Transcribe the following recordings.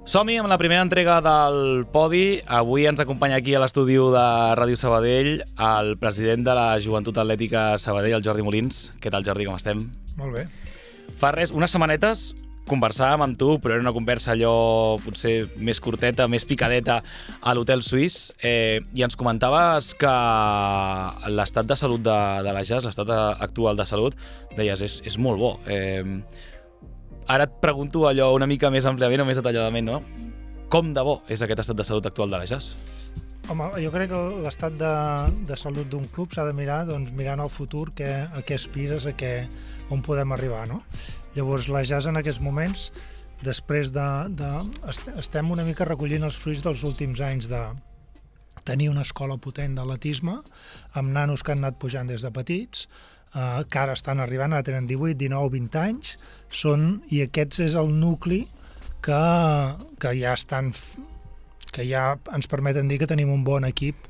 Som-hi amb la primera entrega del Podi. Avui ens acompanya aquí a l'estudi de Ràdio Sabadell el president de la Joventut Atlètica Sabadell, el Jordi Molins. Què tal, Jordi, com estem? Molt bé. Fa res, unes setmanetes, conversàvem amb tu, però era una conversa allò potser més curteta, més picadeta a l'Hotel Suís, i ens comentaves que l'estat de salut de la JAS, l'estat actual de salut, deies, és molt bo. Ara et pregunto allò una mica més àmpliament o més detalladament, no? Com de bo és aquest estat de salut actual de la JAS? Home, jo crec que l'estat de salut d'un club s'ha de mirar mirant al futur a què aspires, on podem arribar, no? Llavors, la JAS en aquests moments, després estem una mica recollint els fruits dels últims anys de tenir una escola potent d'atletisme, amb nanos que han anat pujant des de petits, que ara estan arribant, ara tenen 18, 19, 20 anys, i aquests és el nucli que ja ens permeten dir que tenim un bon equip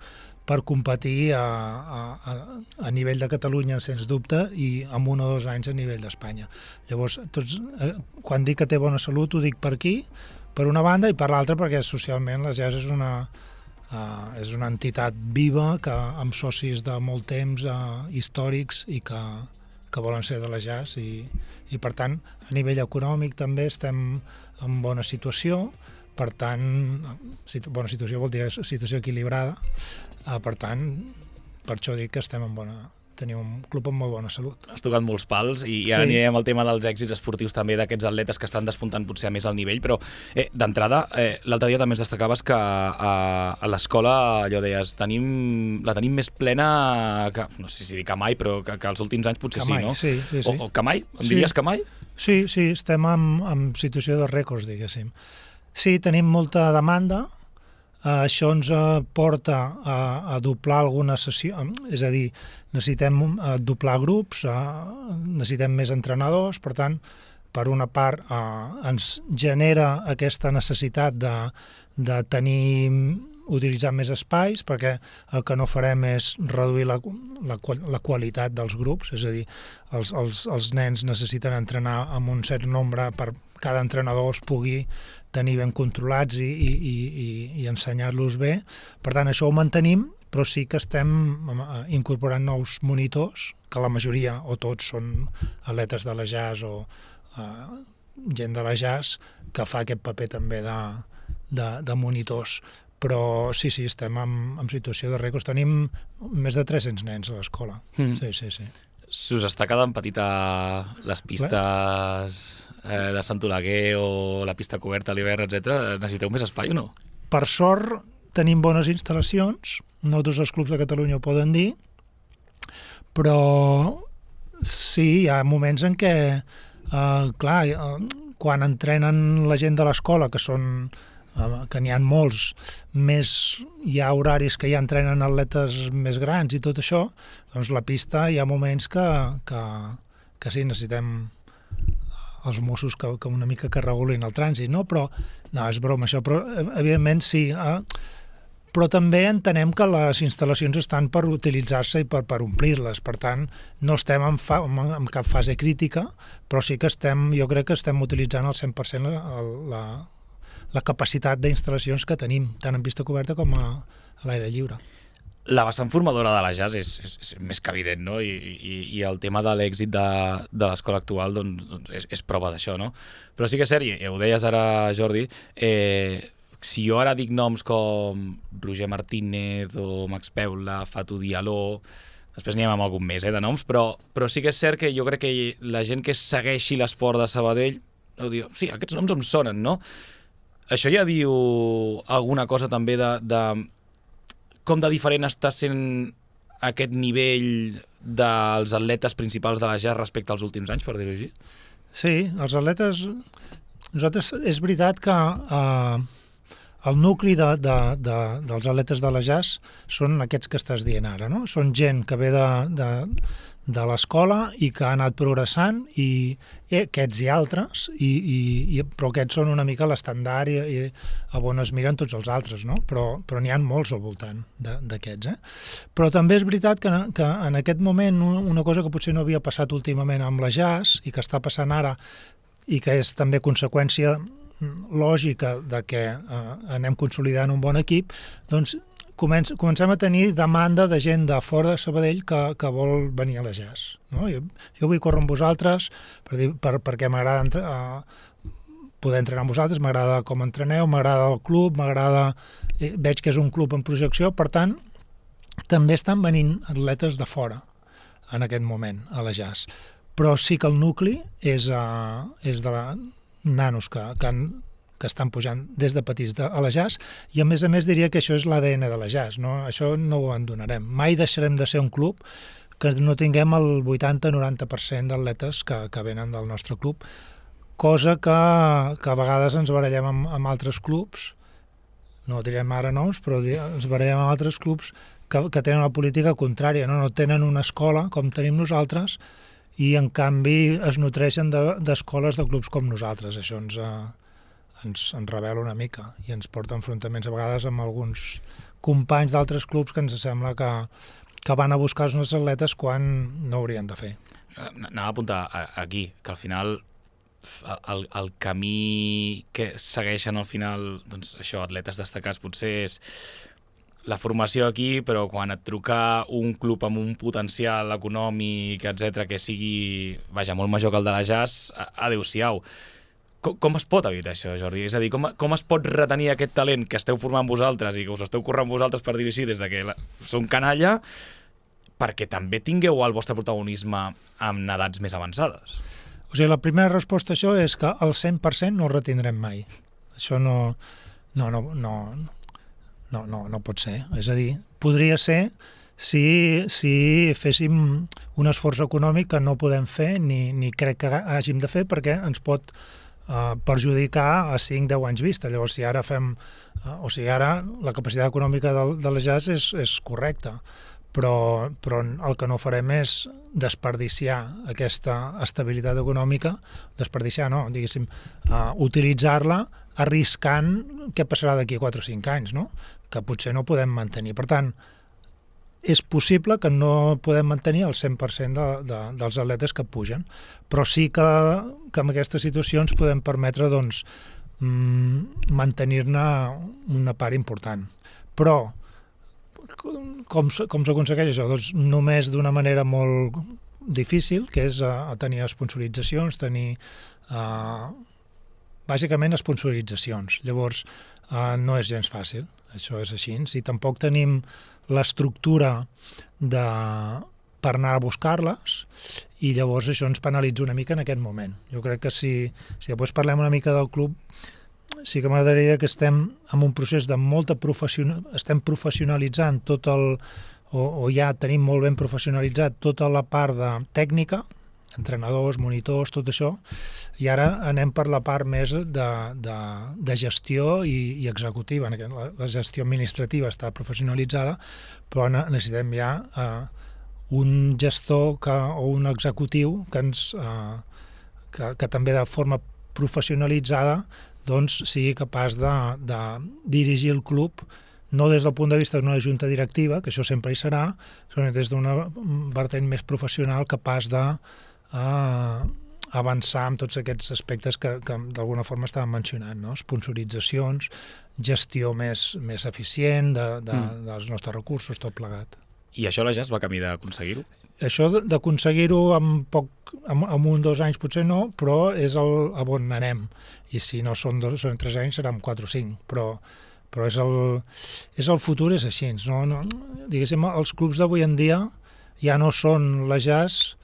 per competir a nivell de Catalunya, sens dubte, i en 1 o 2 anys a nivell d'Espanya. Llavors, quan dic que té bona salut, ho dic per aquí, per una banda, i per l'altra perquè socialment la JAS és una entitat viva amb socis de molt temps, històrics, i que volen ser de la JAS, i per tant, a nivell econòmic també estem en bona situació. Per tant, bona situació vol dir situació equilibrada. Per tant, per això dic que tenim un club amb molt bona salut. Has tocat molts pals i ara anirem al tema dels èxits esportius també d'aquests atletes que estan despuntant potser a més al nivell, però d'entrada, l'altre dia també ens destacaves que a l'escola, allò deies, la tenim més plena, no sé si dir que mai, però que els últims anys potser sí, no? Sí. O que mai? Em diries que mai? Sí, estem en situació de rècords, diguéssim. Sí, tenim molta demanda. Això ens porta a doblar alguna sessió, és a dir, necessitem doblar grups, necessitem més entrenadors, per tant, per una part ens genera aquesta necessitat de utilitzar més espais, perquè el que no farem és reduir la qualitat dels grups, és a dir, els nens necessiten entrenar amb un cert nombre per cada entrenador es pugui tenir ben controlats i ensenyar-los bé. Per tant, això ho mantenim, però sí que estem incorporant nous monitors, que la majoria o tots són atletes de la JAS o gent de la JAS, que fa aquest paper també de monitors. Però sí, estem en situació de rècords. Tenim més de 300 nens a l'escola. Sí. S'us està quedant petita les pistes de Sant Oleguer o la pista coberta a l'hivern, etc. Necessiteu més espai o no? Per sort tenim bones instal·lacions, no tots els clubs de Catalunya ho poden dir, però sí, hi ha moments en què, quan entrenen la gent de l'escola, que n'hi ha molts, més hi ha horaris que ja entrenen atletes més grans i tot això, doncs la pista hi ha moments que sí, necessitem els Mossos que una mica que regulin el trànsit, no? Però, no, és broma això, però evidentment sí. Però també entenem que les instal·lacions estan per utilitzar-se i per omplir-les, per tant, no estem en cap fase crítica, però sí que jo crec que estem utilitzant al 100% la capacitat d'instal·lacions que tenim, tant en pista coberta com a l'aire lliure. La vessant formadora de la JAS és més que evident, no? I el tema de l'èxit de l'escola actual és prova d'això, no? Però sí que és cert, i ho deies ara, Jordi, si jo ara dic noms com Roger Martínez o Max Peula, Fatou Diallo, després n'hi ha amb algun més de noms, però sí que és cert que jo crec que la gent que segueixi l'esport de Sabadell diu, sí, aquests noms em sonen, no? Això ja diu alguna cosa també de com de diferent està sent aquest nivell dels atletes principals de la JAS respecte als últims anys, per dir-ho així? Sí, els atletes... Nosaltres, és veritat que el nucli dels atletes de la JAS són aquests que estàs dient ara, no? Són gent que ve de l'escola i que ha anat progressant, i aquests i altres, però aquests són una mica l'estandard i a on es miren tots els altres, no? Però n'hi ha molts al voltant d'aquests. Però també és veritat que en aquest moment una cosa que potser no havia passat últimament amb la JAS i que està passant ara i que és també conseqüència lògica de que anem consolidant un bon equip, doncs comencem a tenir demanda de gent de fora de Sabadell que vol venir a la Jazz. No? Jo vull córrer amb vosaltres perquè m'agrada poder entrenar amb vosaltres, m'agrada com entreneu, m'agrada el club, veig que és un club en projecció, per tant, també estan venint atletes de fora en aquest moment a la Jazz. Però sí que el nucli és de nanos que estan pujant des de petits a la Jazz, i a més diria que això és l'ADN de la Jazz, no? Això no ho abandonarem. Mai deixarem de ser un club que no tinguem el 80-90% d'atletes que venen del nostre club, cosa que a vegades ens barallem amb altres clubs, no direm ara noms, però ens barallem amb altres clubs que tenen una política contrària, no tenen una escola com tenim nosaltres i en canvi es nutreixen d'escoles de clubs com nosaltres. Això ens revela una mica i ens porta a enfrontaments a vegades amb alguns companys d'altres clubs que ens sembla que van a buscar els nostres atletes quan no haurien de fer. Anava a apuntar aquí, que al final el camí que segueixen al final, doncs això, atletes destacats, potser és la formació aquí, però quan et truca un club amb un potencial econòmic, etc, que sigui, molt major que el de la Jazz, adéu-siau. Com es pot evitar això, Jordi? És a dir, com es pot retenir aquest talent que esteu formant vosaltres i que us esteu currant vosaltres, per dir-ho així, des que som canalla, perquè també tingueu el vostre protagonisme amb edats més avançades? O sigui, la primera resposta a això és que el 100% no ho retindrem mai. Això no pot ser. És a dir, podria ser si féssim un esforç econòmic que no podem fer ni crec que hàgim de fer perquè ens pot perjudicar a 5-10 anys vista. Llavors, si ara ara la capacitat econòmica de la Jazz és correcta, però el que no farem és desperdiciar aquesta estabilitat econòmica, utilitzar-la arriscant què passarà d'aquí a 4 o 5 anys, no? Que potser no podem mantenir. Per tant, és possible que no podem mantenir el 100% dels atletes que pugen, però sí que en aquestes situacions podem permetre mantenir-ne una part important. Però com s'aconsegueix això? Doncs només d'una manera molt difícil, que és tenir sponsoritzacions, bàsicament sponsoritzacions. Llavors, no és gens fàcil, això és així, i tampoc tenim l'estructura per anar a buscar-les, i llavors això ens penalitza una mica en aquest moment. Jo crec que si després parlem una mica del club, sí que m'agradaria que estem en un procés de estem professionalitzant o ja tenim molt ben professionalitzat tota la part de tècnica, entrenadors, monitors, tot això, i ara anem per la part més de gestió i executiva. La gestió administrativa està professionalitzada, però necessitem ja un gestor o un executiu que també de forma professionalitzada sigui capaç de dirigir el club, no des del punt de vista d'una junta directiva, que això sempre hi serà, sinó des d'una vertent més professional capaç de avançar amb tots aquests aspectes que d'alguna forma estàvem mencionant, no? Sponsoritzacions, gestió més eficient dels nostres recursos, tot plegat. I això la Jazz va camí d'aconseguir-ho? Això d'aconseguir-ho en 1 o 2 anys potser no, però és on anem. I si no són 3 anys seran 4 o 5, però és el futur, és així. No? Diguéssim, els clubs d'avui en dia ja no són la Jazz.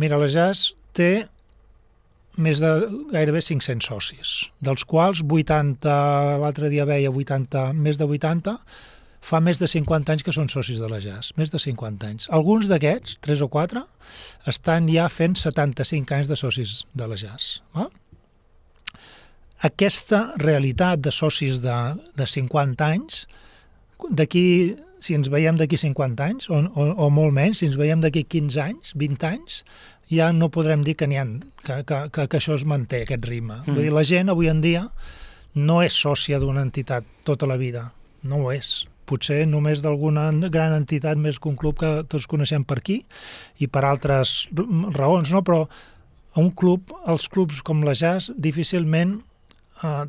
Mira, la Jazz té més de gairebé 500 socis, dels quals 80, l'altre dia veia més de 80, fa més de 50 anys que són socis de la Jazz, més de 50 anys. Alguns d'aquests, 3 o 4, estan ja fent 75 anys de socis de la Jazz. Aquesta realitat de socis de 50 anys, si ens veiem d'aquí 50 anys, o molt menys, si ens veiem d'aquí 15 anys, 20 anys, ja no podrem dir que això es manté, aquest ritme. Vull dir, la gent avui en dia no és sòcia d'una entitat tota la vida, no ho és. Potser només d'alguna gran entitat més que un club que tots coneixem per aquí i per altres raons, no? Però els clubs com la Jazz difícilment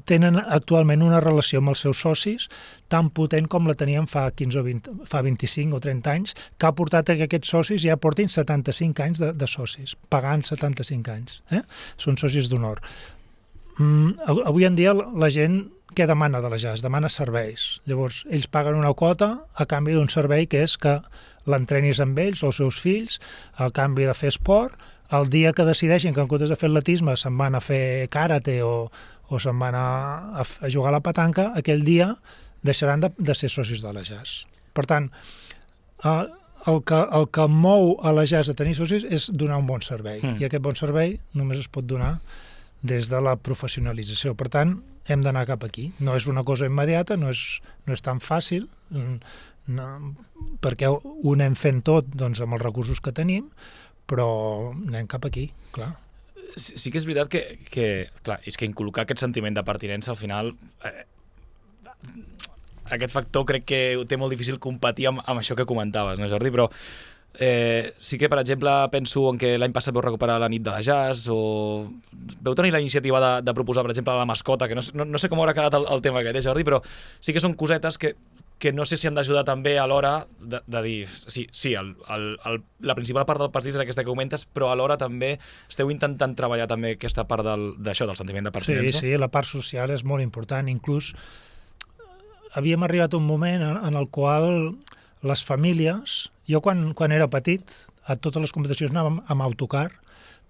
tenen actualment una relació amb els seus socis tan potent com la tenien fa 25 o 30 anys, que ha portat que aquests socis ja portin 75 anys de socis, pagant 75 anys. Són socis d'honor. Avui en dia la gent què demana de la jazz? Demana serveis. Llavors, ells paguen una quota a canvi d'un servei que és que l'entrenis amb ells, els seus fills, a canvi de fer esport. El dia que decideixen que en comptes de fer atletisme se'n van a fer karate o se'n van a jugar a la petanca, aquell dia deixaran de ser socis de la jazz. Per tant, el que mou a la jazz a tenir socis és donar un bon servei. I aquest bon servei només es pot donar des de la professionalització. Per tant, hem d'anar cap aquí. No és una cosa immediata, no és tan fàcil, perquè ho anem fent tot amb els recursos que tenim, però anem cap aquí, clar. Sí que és veritat que clar, és que inculcar aquest sentiment de pertinença al final aquest factor crec que ho té molt difícil competir amb això que comentaves, no, Jordi? Però sí que, per exemple, penso en que l'any passat vau recuperar la nit de la jazz o vau tenir la iniciativa de proposar, per exemple, la mascota, que no sé com haurà quedat el tema aquest, Jordi, però sí que són cosetes que no sé si han d'ajudar també a l'hora de dir, sí, la principal part del pastís és aquesta que comentes, però alhora també esteu intentant treballar també aquesta part d'això, del sentiment de pertinença. Sí, la part social és molt important. Inclús havíem arribat a un moment en el qual les famílies... Jo quan era petit, a totes les competicions anàvem amb autocar,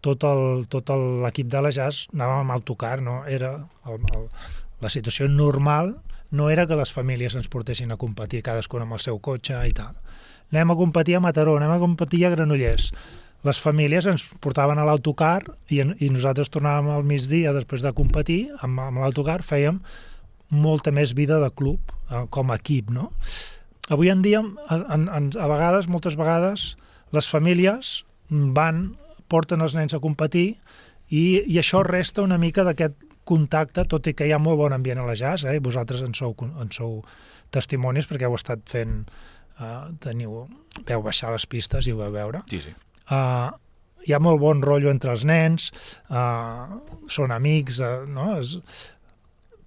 tot l'equip de la jazz anàvem amb autocar, no? Era la situació normal no era que les famílies ens portessin a competir, cadascun amb el seu cotxe i tal. Anem a competir a Mataró, anem a competir a Granollers. Les famílies ens portaven a l'autocar i nosaltres tornàvem al migdia després de competir, amb l'autocar fèiem molta més vida de club, com a equip, no? Avui en dia, moltes vegades, les famílies porten els nens a competir i això resta una mica d'aquest contacte, tot i que hi ha molt bon ambient a la jazz, vosaltres en sou testimonis perquè heu estat fent, veu baixar les pistes i ho veu veure. Sí. Hi ha molt bon rotllo entre els nens, són amics, no?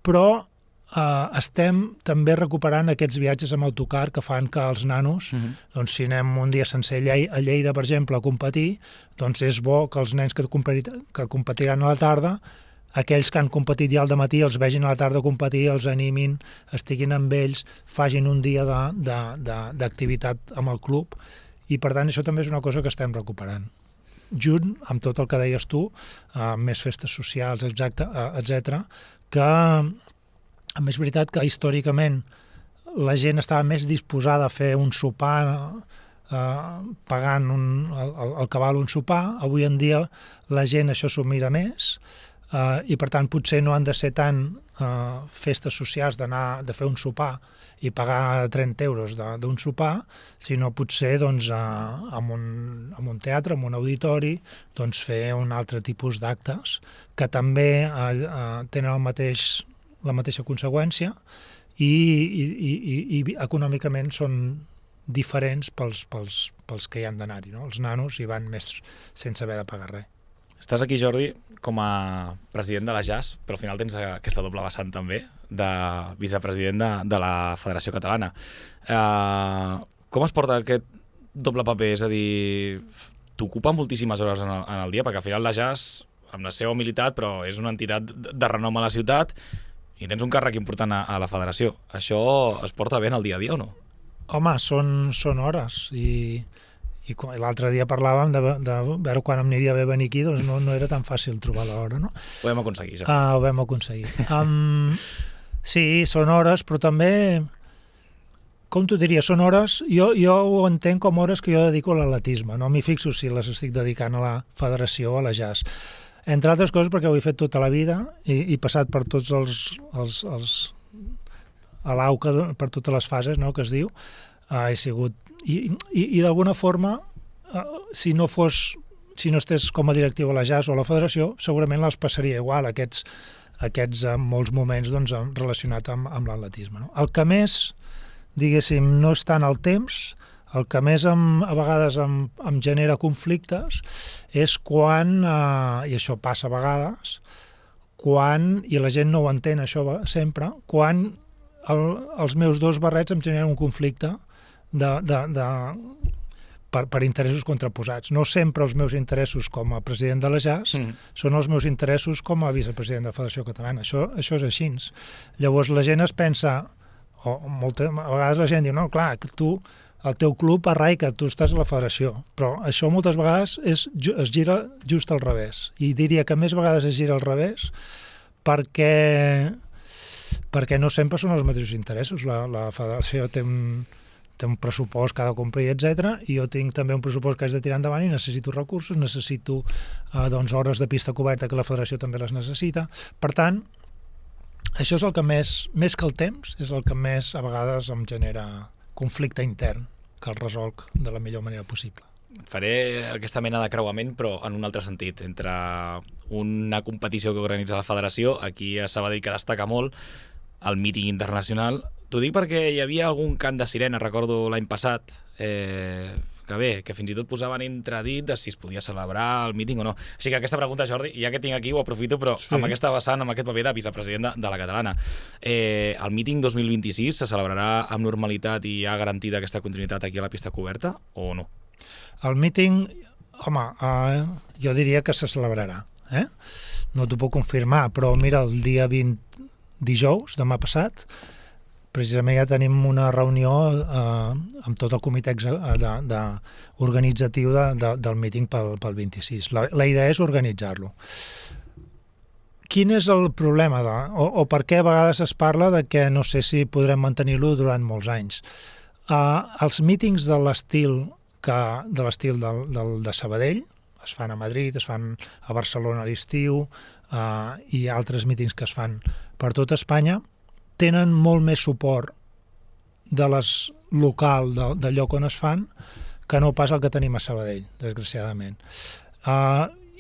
Però estem també recuperant aquests viatges amb autocar que fan que els nanos, doncs si anem un dia sencer a Lleida, per exemple, a competir, doncs és bo que els nens que competiran a la tarda, aquells que han competit ja al dematí els vegin a la tarda competir, els animin, estiguin amb ells, facin un dia d'activitat amb el club, i per tant això també és una cosa que estem recuperant. Junt amb tot el que deies tu, més festes socials, etc., que és veritat que històricament la gent estava més disposada a fer un sopar pagant el que val un sopar. Avui en dia la gent això s'ho mira més i per tant potser no han de ser tant festes socials de fer un sopar i pagar 30 euros d'un sopar, sinó potser amb un teatre, amb un auditori, fer un altre tipus d'actes que també tenen la mateixa conseqüència i econòmicament són diferents pels que hi han d'anar-hi, no? Els nanos hi van més sense haver de pagar res. Estàs aquí, Jordi, com a president de la jazz, però al final tens aquesta doble vessant també de vicepresident de la Federació Catalana. Com es porta aquest doble paper? És a dir, t'ocupa moltíssimes hores en el dia, perquè al final la jazz, amb la seva humilitat, però és una entitat de renom a la ciutat i tens un càrrec important a la federació. Això es porta bé en el dia a dia o no? Home, són hores i l'altre dia parlàvem de veure quan em aniria bé venir aquí, doncs no era tan fàcil trobar l'hora, no? Ho vam aconseguir, ja. Ho vam aconseguir. Sí, són hores, però també, com t'ho diria, són hores, jo ho entenc com hores que jo dedico a l'atletisme, no m'hi fixo si les estic dedicant a la federació o a la jazz. Entre altres coses perquè ho he fet tota la vida i passat per tots a l'AUCA, per totes les fases, no?, que es diu, he sigut... I d'alguna forma, si no estés com a directiu a la jazz o a la federació, segurament les passaria igual, aquests molts moments relacionats amb l'atletisme. El que més, diguéssim, no és tant el temps, el que més a vegades em genera conflictes és quan, i això passa a vegades, i la gent no ho entén això sempre, quan els meus dos barrets em generen un conflicte per interessos contraposats. No sempre els meus interessos com a president de la JAS són els meus interessos com a vicepresident de la Federació Catalana. Això és així. Llavors la gent es pensa, a vegades la gent diu, no, clar, que tu, el teu club arraica, tu estàs a la federació, però això moltes vegades es gira just al revés. I diria que més vegades es gira al revés perquè no sempre són els mateixos interessos. La federació té un pressupost que ha de complir, etc. I jo tinc també un pressupost que haig de tirar endavant i necessito recursos, necessito hores de pista coberta que la federació també les necessita. Per tant, això és el que més que el temps, és el que més a vegades em genera conflicte intern, que el resolc de la millor manera possible. Faré aquesta mena de creuament, però en un altre sentit, entre una competició que organitza la federació, aquí a Sabadell que destaca molt, el míting internacional. T'ho dic perquè hi havia algun cant de sirena, recordo l'any passat, que fins i tot posaven entredit de si es podia celebrar el míting o no. Així que aquesta pregunta, Jordi, ja que tinc aquí ho aprofito, però sí, amb aquesta vessant, amb aquest paper de vicepresident de la catalana. El míting 2026 se celebrarà amb normalitat i hi ha garantida aquesta continuïtat aquí a la pista coberta o no? El míting, home, jo diria que se celebrarà. No t'ho puc confirmar, però mira, el dia 20 dijous, demà passat, precisament ja tenim una reunió amb tot el comitè organitzatiu del míting pel 26. La idea és organitzar-lo. Quin és el problema o per què a vegades es parla de que no sé si podrem mantenir-lo durant molts anys? Els mítings de l'estil de Sabadell es fan a Madrid, es fan a Barcelona a l'estiu i altres mítings que es fan per tot Espanya, tenen molt més suport de local del lloc on es fan que no pas el que tenim a Sabadell, desgraciadament.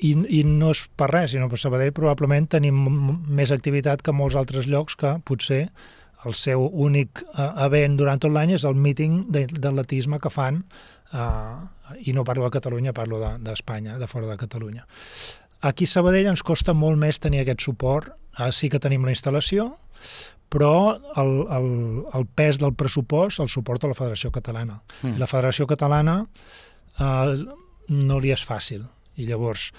I no és per res, sinó per Sabadell probablement tenim més activitat que molts altres llocs que potser el seu únic event durant tot l'any és el míting d'atletisme que fan, i no parlo de Catalunya, parlo d'Espanya, de fora de Catalunya. Aquí a Sabadell ens costa molt més tenir aquest suport. Sí que tenim la instal·lació, però el pes del pressupost el suporta la Federació Catalana. I la Federació Catalana no li és fàcil. I llavors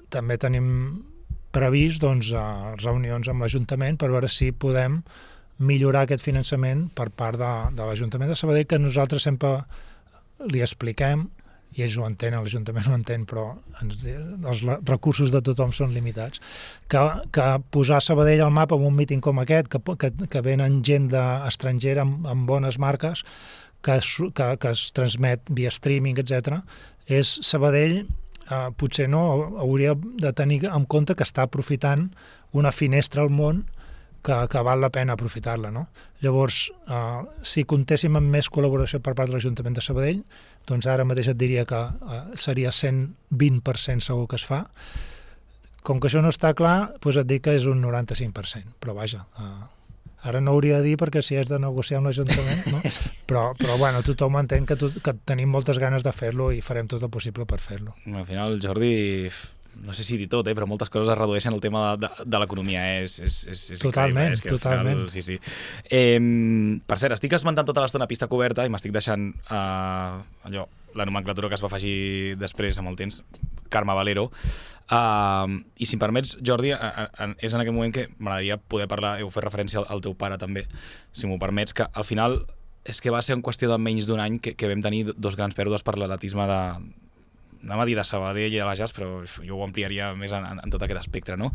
també tenim previst reunions amb l'Ajuntament per veure si podem millorar aquest finançament per part de l'Ajuntament de Sabadell, que nosaltres sempre li expliquem, i ells ho entenen, l'Ajuntament ho entén, però els recursos de tothom són limitats, que posar Sabadell al mapa amb un míting com aquest, que venen gent estrangera amb bones marques, que es transmet via streaming, etc., és Sabadell, potser no, hauria de tenir en compte que està aprofitant una finestra al món que val la pena aprofitar-la, no? Llavors, si comptéssim amb més col·laboració per part de l'Ajuntament de Sabadell, doncs ara mateix et diria que seria 120% segur que es fa. Com que això no està clar, doncs et dic que és un 95%, però vaja, ara no hauria de dir perquè si has de negociar amb l'Ajuntament, no? Però bueno, tothom entén que tenim moltes ganes de fer-lo i farem tot el possible per fer-lo. Al final, Jordi, no sé si dir tot, però moltes coses es redueixen al tema de l'economia. És totalment, totalment. Final, sí. Per cert, estic esmentant tota l'estona pista coberta i m'estic deixant la nomenclatura que es va afegir després amb el temps, Carme Valero. I si em permets, Jordi, és en aquest moment que m'agradaria poder parlar, heu fet referència al teu pare també, si m'ho permets, que al final és que va ser en qüestió de menys d'un any que vam tenir dos grans pèrdues per l'atletisme anem a dir de Sabadell i de la JAS, però jo ho ampliaria més en tot aquest espectre, no?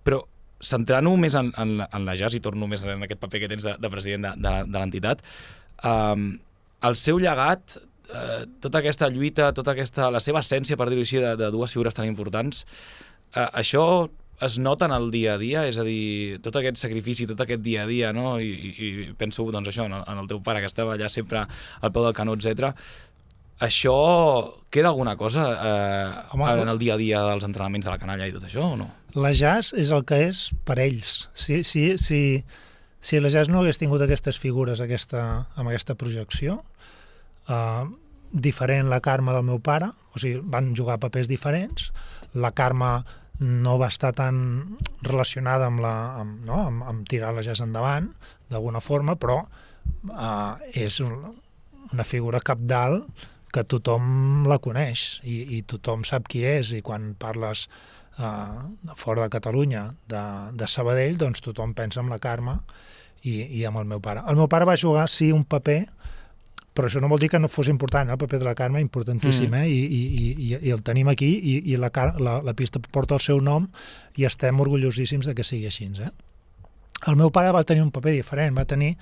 Però centrant-ho més en la JAS, i torno més en aquest paper que tens de president de l'entitat, el seu llegat, tota aquesta lluita, la seva essència, per dir-ho així, de dues figures tan importants, això es nota en el dia a dia? És a dir, tot aquest sacrifici, tot aquest dia a dia, no? I penso, doncs, això, en el teu pare, que estava allà sempre al peu del canó, etc. Això queda alguna cosa en el dia a dia dels entrenaments de la canalla i tot això, o no? La JAS és el que és per ells. Si la JAS no hagués tingut aquestes figures amb aquesta projecció, diferent la Carme del meu pare, o sigui, van jugar papers diferents, la Carme no va estar tan relacionada amb tirar la jazz endavant, d'alguna forma, però és una figura cabdal que tothom la coneix i tothom sap qui és, i quan parles fora de Catalunya de Sabadell, doncs tothom pensa en la Carme i amb el meu pare. El meu pare va jugar, sí, un paper, però això no vol dir que no fos important, el paper de la Carme, importantíssim, i el tenim aquí, i la pista porta el seu nom, i estem orgullosíssims de que sigui així. El meu pare va tenir un paper diferent, va tenir...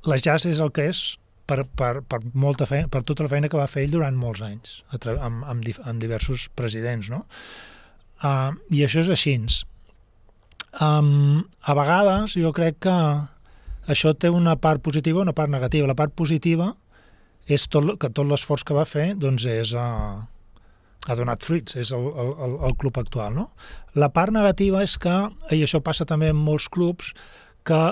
la jazz és el que és per molta feina, per tota la feina que va fer ell durant molts anys, amb diversos presidents, no? I això és així. A vegades jo crec que això té una part positiva i una part negativa. La part positiva és que tot l'esforç que va fer doncs ha donat fruits, és el club actual, no? La part negativa és que, i això passa també en molts clubs, que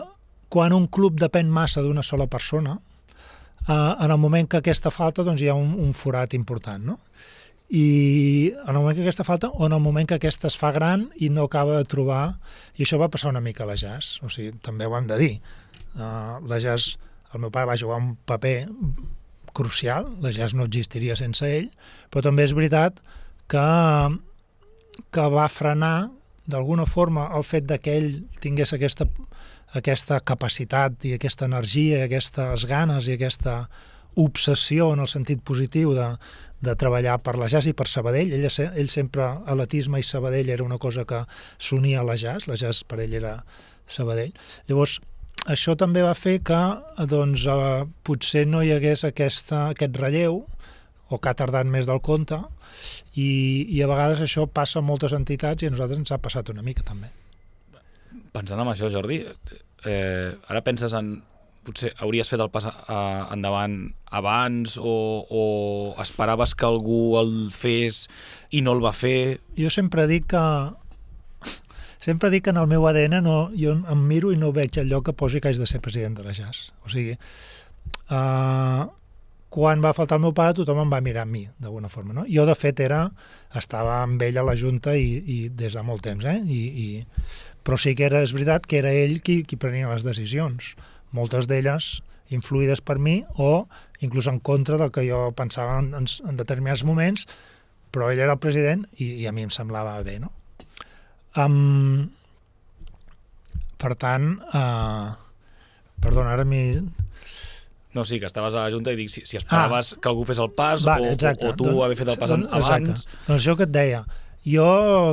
quan un club depèn massa d'una sola persona, en el moment que aquesta falta doncs hi ha un forat important, no? I en el moment que aquesta falta, o en el moment que aquesta es fa gran i no acaba de trobar, i això va passar una mica a la jazz, o sigui, també ho hem de dir. La jazz, el meu pare va jugar un paper crucial, la jazz no existiria sense ell, però també és veritat que va frenar d'alguna forma el fet que ell tingués aquesta capacitat i aquesta energia i aquestes ganes i aquesta obsessió en el sentit positiu de treballar per la jazz i per Sabadell. Ell sempre, atletisme i Sabadell era una cosa que s'unia a la jazz per ell era Sabadell. Llavors, això també va fer que doncs, potser no hi hagués aquest relleu, o que ha tardat més del compte, i a vegades això passa a moltes entitats i a nosaltres ens ha passat una mica també. Pensant en això, Jordi, ara penses en... potser hauries fet el pas endavant abans o esperaves que algú el fes i no el va fer? Jo sempre dic que en el meu ADN jo em miro i no veig el lloc que posi que haig de ser president de la jazz. O sigui, quan va faltar el meu pare tothom em va mirar a mi, d'alguna forma. No? Jo, de fet, estava amb ell a la Junta i des de molt temps, però sí que és veritat que era ell qui prenia les decisions. Moltes d'elles influïdes per mi o inclús en contra del que jo pensava en determinats moments, però ell era el president i a mi em semblava bé, no? Per tant, perdona, ara No, sí, que estaves a la Junta i dic si esperaves que algú fes el pas o tu haver fet el pas abans. Exacte. Doncs això que et deia, jo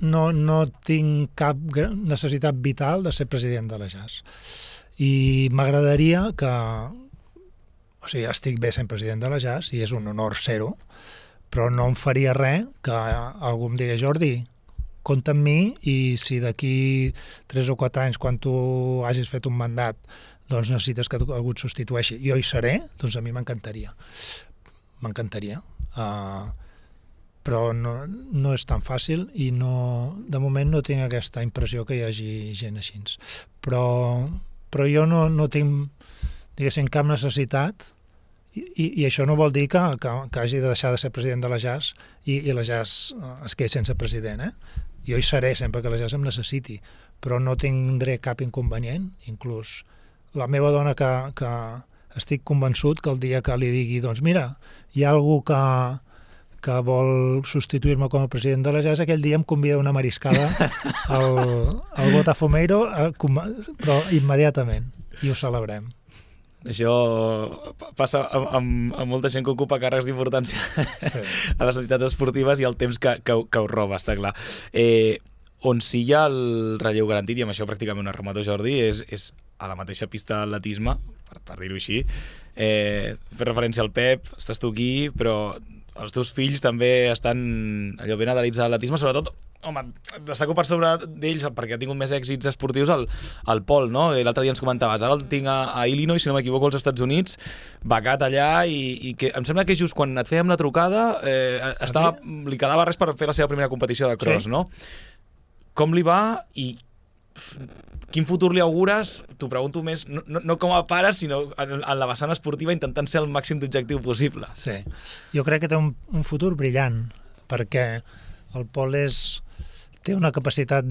no tinc cap necessitat vital de ser president de la jazz. I m'agradaria que... O sigui, estic bé sent president de la jazz i és un honor ser-ho, però no em faria res que algú em digués Jordi, compta amb mi i si d'aquí 3 o 4 anys, quan tu hagis fet un mandat, doncs necessites que algú et substitueixi, jo hi seré, doncs a mi m'encantaria. M'encantaria. Però no és tan fàcil i de moment no tinc aquesta impressió que hi hagi gent així. Però jo no tinc, diguéssim, cap necessitat i això no vol dir que hagi de deixar de ser president de la jazz i la jazz es quedi sense president. Jo hi seré sempre que la jazz em necessiti, però no tindré cap inconvenient, inclús la meva dona que estic convençut que el dia que li digui doncs mira, hi ha algú que vol substituir-me com a president de la jazz, aquell dia em convida a una mariscada al Botafumeiro, però immediatament, i ho celebrem. Això passa amb molta gent que ocupa càrrecs d'importància a les entitats esportives i el temps que ho roba, està clar. On sí hi ha el relleu garantit, i amb això pràcticament un remato, Jordi, és a la mateixa pista d'atletisme, per dir-ho així. Fer referència al Pep, estàs tu aquí, però els teus fills també estan allò ben adherits a l'atletisme, sobretot, home, destaco per sobre d'ells, perquè ha tingut més èxits esportius, el Pol, no? L'altre dia ens comentaves, ara el tinc a Illinois, si no m'equivoco, als Estats Units, becat allà, i que em sembla que just quan et fèiem la trucada li quedava res per fer la seva primera competició de cross, sí? No? Com li va i quin futur li augures? T'ho pregunto més, no com a pare, sinó en la vessant esportiva, intentant ser el màxim d'objectiu possible. Sí, jo crec que té un futur brillant, perquè El Pol té una capacitat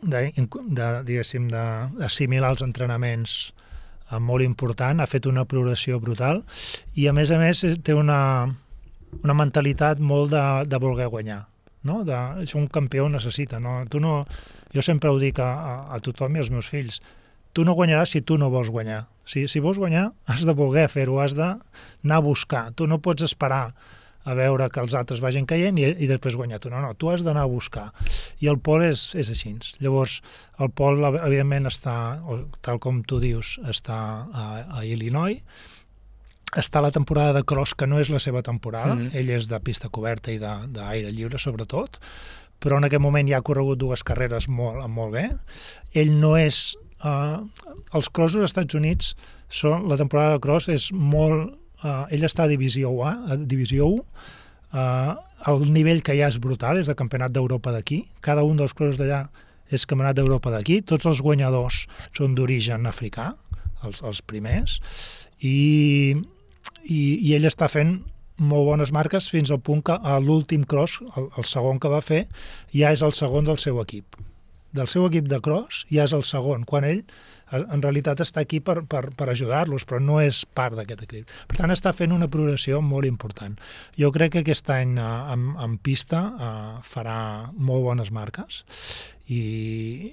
diguéssim, d'assimilar els entrenaments molt important, ha fet una progressió brutal i a més té una mentalitat molt de voler guanyar, no? Això un campió necessita, no? Jo sempre ho dic a tothom i als meus fills, tu no guanyaràs si tu no vols guanyar. Si vols guanyar, has de voler fer-ho, has d'anar a buscar. Tu no pots esperar a veure que els altres vagin caient i després guanyar tu. No, tu has d'anar a buscar. I el Pol és així. Llavors, el Pol, evidentment, està, tal com tu dius, està a Illinois, està a la temporada de cross, que no és la seva temporada. Ell és de pista coberta i d'aire lliure, sobretot, però en aquest moment ja ha corregut 2 carreres molt bé. Ell no és... els crossos als Estats Units, la temporada de cross és molt... ell està a Divisió 1, el nivell que hi ha és brutal, és de campionat d'Europa d'aquí, cada un dels crossos d'allà és campionat d'Europa d'aquí, tots els guanyadors són d'origen africà, els primers, i ell està fent molt bones marques fins al punt que a l'últim cross, el segon que va fer, ja és el segon del seu equip. Del seu equip de cross ja és el segon, quan ell en realitat està aquí per ajudar-los, però no és part d'aquest equip. Per tant, està fent una progressió molt important. Jo crec que aquest any en pista farà molt bones marques i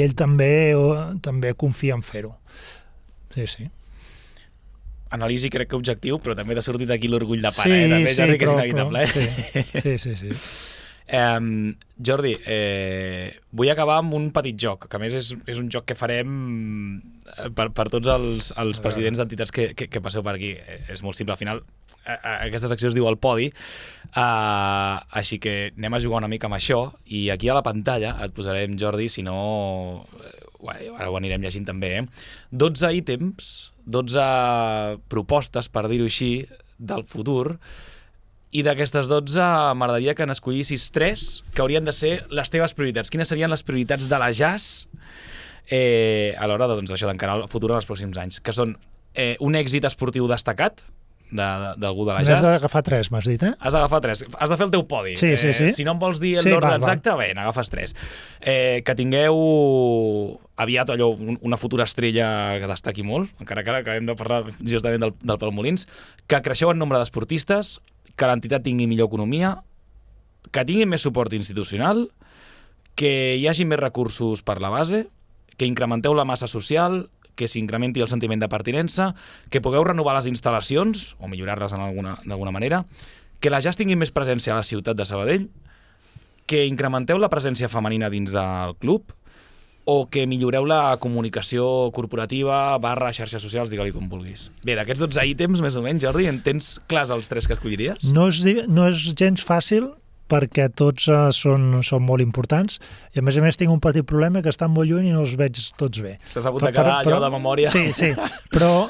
ell també confia en fer-ho. Sí. Anàlisi crec que objectiu, però també t'ha sortit aquí l'orgull de pare, també, Jordi, que és inevitable. Sí. Jordi, vull acabar amb un petit joc, que a més és un joc que farem per tots els presidents d'entitats que passeu per aquí. És molt simple, al final aquesta secció es diu El Podi, així que anem a jugar una mica amb això, i aquí a la pantalla et posarem, Jordi, si no ara ho anirem llegint també, 12 ítems, 12 propostes, per dir-ho així, del futur. I d'aquestes 12 m'agradaria que n'escollissis 3 que haurien de ser les teves prioritats. Quines serien les prioritats de la Jazz a l'hora d'encarar el futur en els pròxims anys? Que són un èxit esportiu destacat d'algú de la Jazz. N'has d'agafar 3, m'has dit, eh? Has d'agafar 3. Has de fer el teu podi. Sí. Si no em vols dir l'ordre exacte, bé, n'agafes 3. Que tingueu aviat una futura estrella que destaqui molt, encara que acabem de parlar justament del Palmolins, que creixeu en nombre d'esportistes, que l'entitat tingui millor economia, que tingui més suport institucional, que hi hagi més recursos per la base, que incrementeu la massa social, que s'incrementi el sentiment de pertinença, que pugueu renovar les instal·lacions, o millorar-les d'alguna manera, que la Jazz tingui més presència a la ciutat de Sabadell, que incrementeu la presència femenina dins del club, o que milloreu la comunicació corporativa / xarxes socials, digue-li com vulguis. Bé, d'aquests 12 ítems, més o menys, Jordi, en tens clars els 3 que escolliries? No és gens fàcil, perquè tots són molt importants, i a més tinc un petit problema, que estan molt lluny i no els veig tots bé. T'has hagut de quedar allò de memòria. Sí, però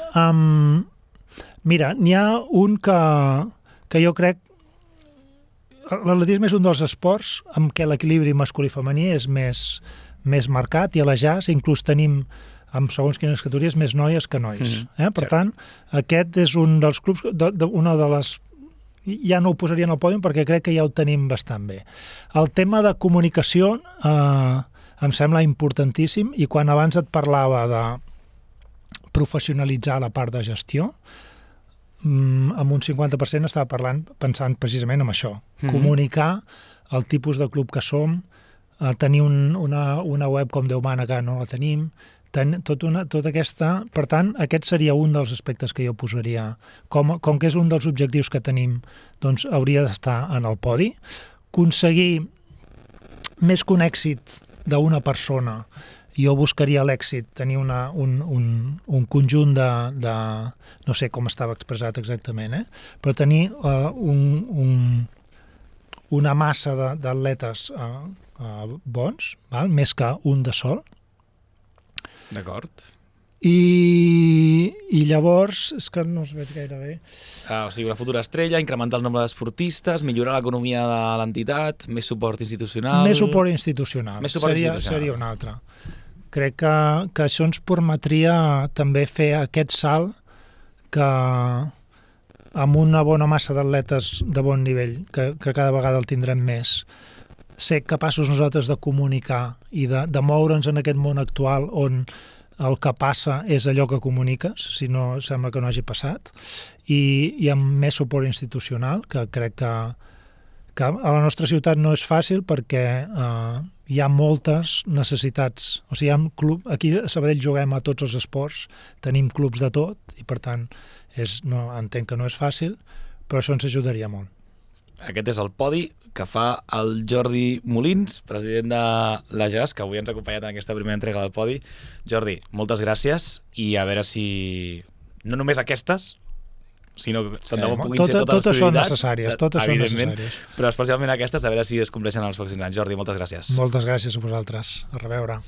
mira, n'hi ha un que jo crec... L'atletisme és un dels esports en què l'equilibri masculí i femení és més marcat, i a la Jazz inclús tenim, amb segons quines categories, més noies que nois. Per tant, aquest és un dels clubs, una de les... Ja no ho posaria en el pòdium perquè crec que ja ho tenim bastant bé. El tema de comunicació em sembla importantíssim, i quan abans et parlava de professionalitzar la part de gestió, amb un 50% estava pensant precisament en això. Comunicar el tipus de club que som, tenir una web com Déu mana, que no la tenim, tota aquesta... Per tant, aquest seria un dels aspectes que jo posaria. Com que és un dels objectius que tenim, doncs hauria d'estar en el podi. Aconseguir més que un èxit d'una persona, jo buscaria l'èxit, tenir un conjunt de... No sé com estava expressat exactament, però tenir una massa d'atletes bons, més que un de sol. D'acord. I llavors, és que no es veig gaire bé. O sigui, una futura estrella, incrementar el nombre d'esportistes, millorar l'economia de l'entitat, més suport institucional... Més suport institucional. Seria un altre. Crec que això ens permetria també fer aquest salt que amb una bona massa d'atletes de bon nivell, que cada vegada el tindrem més, ser capaços nosaltres de comunicar i de moure'ns en aquest món actual on el que passa és allò que comuniques, si no sembla que no hagi passat, i amb més suport institucional, que crec que a la nostra ciutat no és fàcil perquè hi ha moltes necessitats. O sigui, aquí a Sabadell juguem a tots els esports, tenim clubs de tot, i per tant entenc que no és fàcil, però això ens ajudaria molt. Aquest és el podi que fa el Jordi Molins, president de la JAS, que avui ens ha acompanyat en aquesta primera entrega del podi. Jordi, moltes gràcies, i a veure si no només aquestes, sinó que tant de bo puguin ser totes les prioritats. Totes són necessàries. Però especialment aquestes, a veure si es compleixen els pròxims anys. Jordi, moltes gràcies. Moltes gràcies a vosaltres. A reveure.